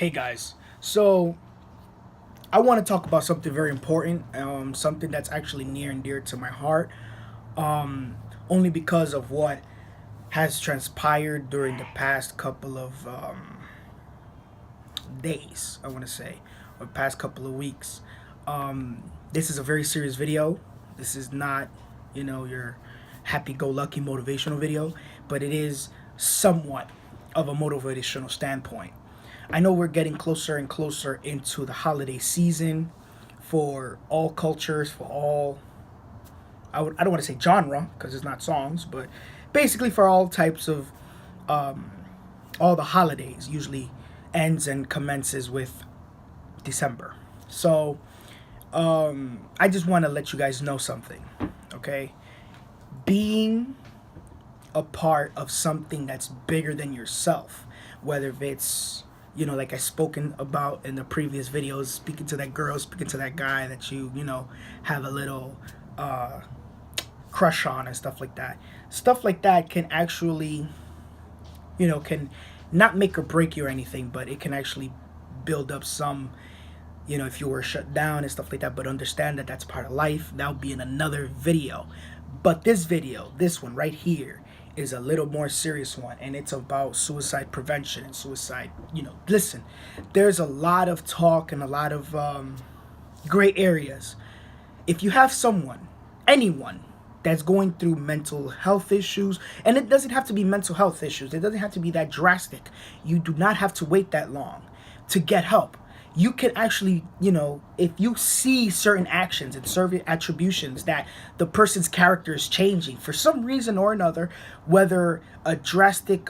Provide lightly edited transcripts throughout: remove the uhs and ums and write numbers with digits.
Hey guys, so I want to talk about something very important, something that's actually near and dear to my heart, um, only because of what has transpired during the past couple of days, I want to say, or past couple of weeks. This is a very serious video. This is not, your happy-go-lucky motivational video, but it is somewhat of a motivational standpoint. I know we're getting closer and closer into the holiday season for all cultures, for all, I don't want to say genre because it's not songs, but basically for all types of, all the holidays usually ends and commences with December. So I just want to let you guys know something, okay? Being a part of something that's bigger than yourself, whether it's like I spoken about in the previous videos, speaking to that girl, speaking to that guy that you have a little crush on and stuff like that can actually can not make or break you or anything, but it can actually build up some, if you were shut down and stuff like that. But understand that that's part of life. That'll be in another video. But this video, this one right here, is a little more serious one, and it's about suicide prevention and suicide. Listen, there's a lot of talk and a lot of gray areas. If you have someone, anyone, that's going through mental health issues, and it doesn't have to be mental health issues, it doesn't have to be that drastic. You do not have to wait that long to get help. You can actually, if you see certain actions and certain attributions that the person's character is changing for some reason or another, whether a drastic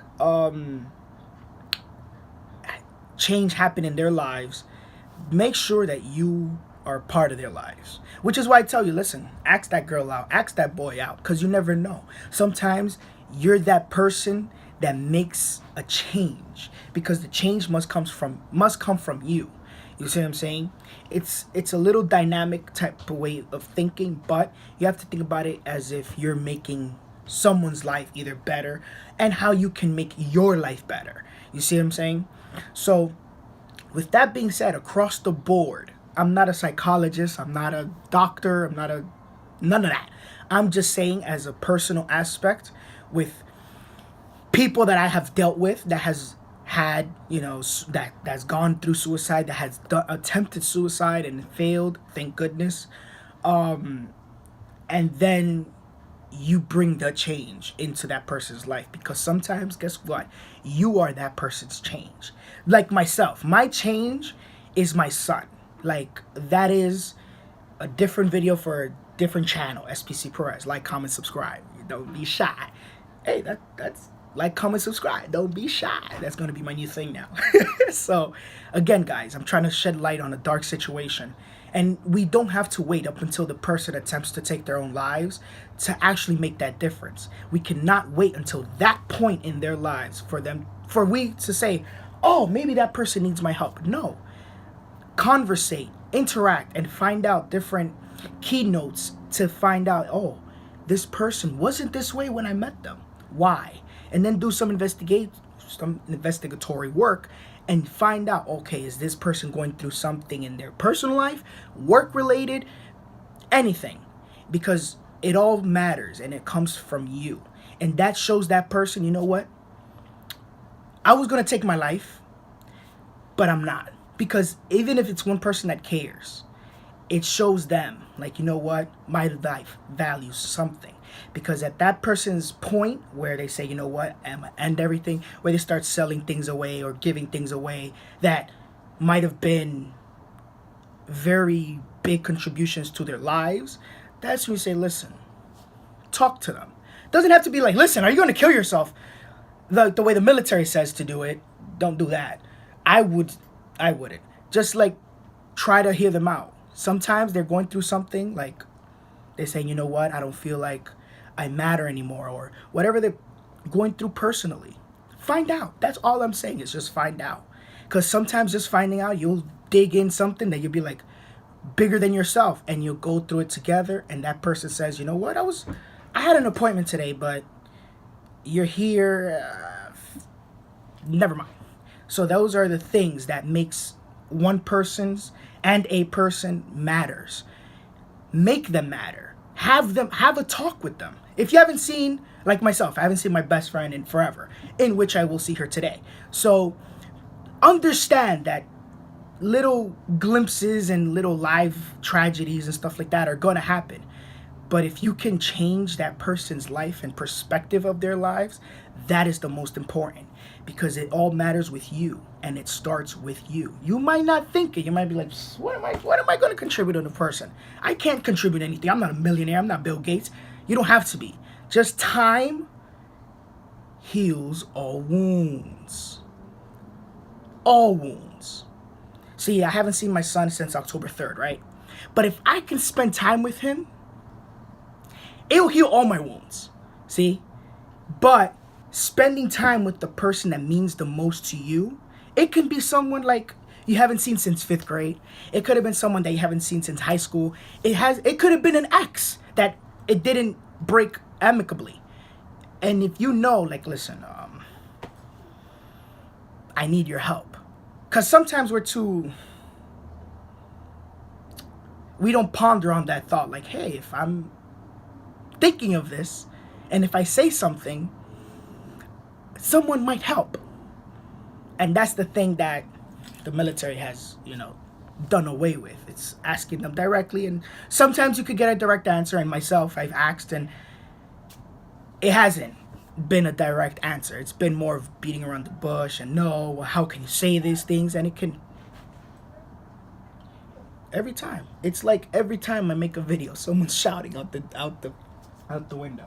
change happened in their lives, make sure that you are part of their lives. Which is why I tell you, listen, ask that girl out, ask that boy out, because you never know. Sometimes you're that person that makes a change, because the change must come from you. You see what I'm saying? It's a little dynamic type of way of thinking, but you have to think about it as if you're making someone's life either better, and how you can make your life better. You see what I'm saying? So with that being said, across the board, I'm not a psychologist, I'm not a doctor, I'm not a none of that. I'm just saying, as a personal aspect, with people that I have dealt with that has had, that's gone through suicide, that has attempted suicide and failed, thank goodness. And then you bring the change into that person's life, because sometimes, guess what, you are that person's change. Like myself, my change is my son. Like, that is a different video for a different channel. SPC Perez. Like, comment, subscribe. Don't be shy. Hey, that's like, comment, subscribe. Don't be shy. That's going to be my new thing now. So again, guys, I'm trying to shed light on a dark situation, and we don't have to wait up until the person attempts to take their own lives to actually make that difference. We cannot wait until that point in their lives for we to say, oh, maybe that person needs my help. No. Conversate, interact, and find out different keynotes to find out, oh, this person wasn't this way when I met them. Why? And then do some investigatory work and find out, okay, is this person going through something in their personal life, work related, anything? Because it all matters, and it comes from you. And that shows that person, you know what? I was going to take my life, but I'm not. Because even if it's one person that cares, it shows them, like, you know what, my life values something. Because at that person's point where they say, you know what, I'm gonna end everything, where they start selling things away or giving things away that might have been very big contributions to their lives, that's when you say, listen, talk to them. Doesn't have to be like, listen, are you going to kill yourself? The way the military says to do it, don't do that. I wouldn't. Just, like, try to hear them out. Sometimes they're going through something, like they're saying, you know what, I don't feel like I matter anymore, or whatever they're going through personally. Find out. That's all I'm saying, is just find out. Because sometimes just finding out, you'll dig in something that you'll be like bigger than yourself, and you'll go through it together, and that person says, you know what, I had an appointment today, but you're here, never mind. So those are the things that makes one person's and a person matters. Make them matter. Have a talk with them. If you haven't seen, like myself, I haven't seen my best friend in forever, in which I will see her today. So understand that little glimpses and little live tragedies and stuff like that are going to happen. But if you can change that person's life and perspective of their lives, that is the most important, because it all matters with you and it starts with you. You might not think it. You might be like, what am I going to contribute to the person? I can't contribute anything. I'm not a millionaire. I'm not Bill Gates. You don't have to be. Just time heals all wounds. All wounds. See, I haven't seen my son since October 3rd, right? But if I can spend time with him, it'll heal all my wounds. See? But spending time with the person that means the most to you, it can be someone like you haven't seen since 5th grade. It could have been someone that you haven't seen since high school. It could have been an ex that it didn't break amicably. And if you know, like, listen, I need your help. Because sometimes we don't ponder on that thought. Like, hey, if I'm thinking of this, and if I say something, someone might help. And that's the thing that the military has, done away with. It's asking them directly, and sometimes you could get a direct answer, and myself, I've asked, and it hasn't been a direct answer. It's been more of beating around the bush, and no, how can you say these things? And it can, every time. It's like every time I make a video, someone's shouting out the window.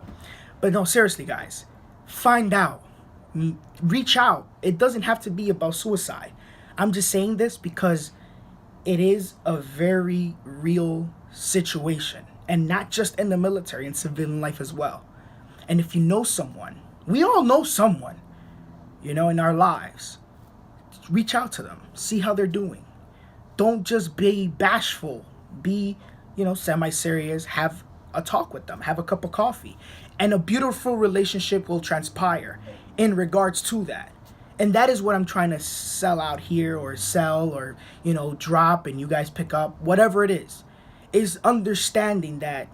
But no, seriously, guys, find out. Reach out. It doesn't have to be about suicide. I'm just saying this because it is a very real situation, and not just in the military, in civilian life as well. And if you know someone, we all know someone, in our lives, reach out to them, see how they're doing. Don't just be bashful. Be, semi-serious. Have a talk with them. Have a cup of coffee. And a beautiful relationship will transpire in regards to that. And that is what I'm trying to sell out here, or sell, or, drop, and you guys pick up. Whatever it is understanding that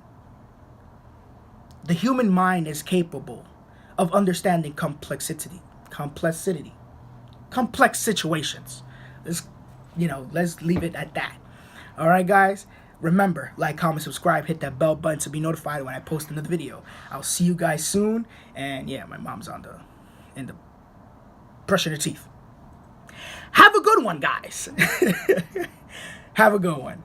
the human mind is capable of understanding complex situations. Let's leave it at that. All right, guys. Remember, like, comment, subscribe, hit that bell button to be notified when I post another video. I'll see you guys soon. And yeah, my mom's in the brushing her teeth. Have a good one, guys. Have a good one.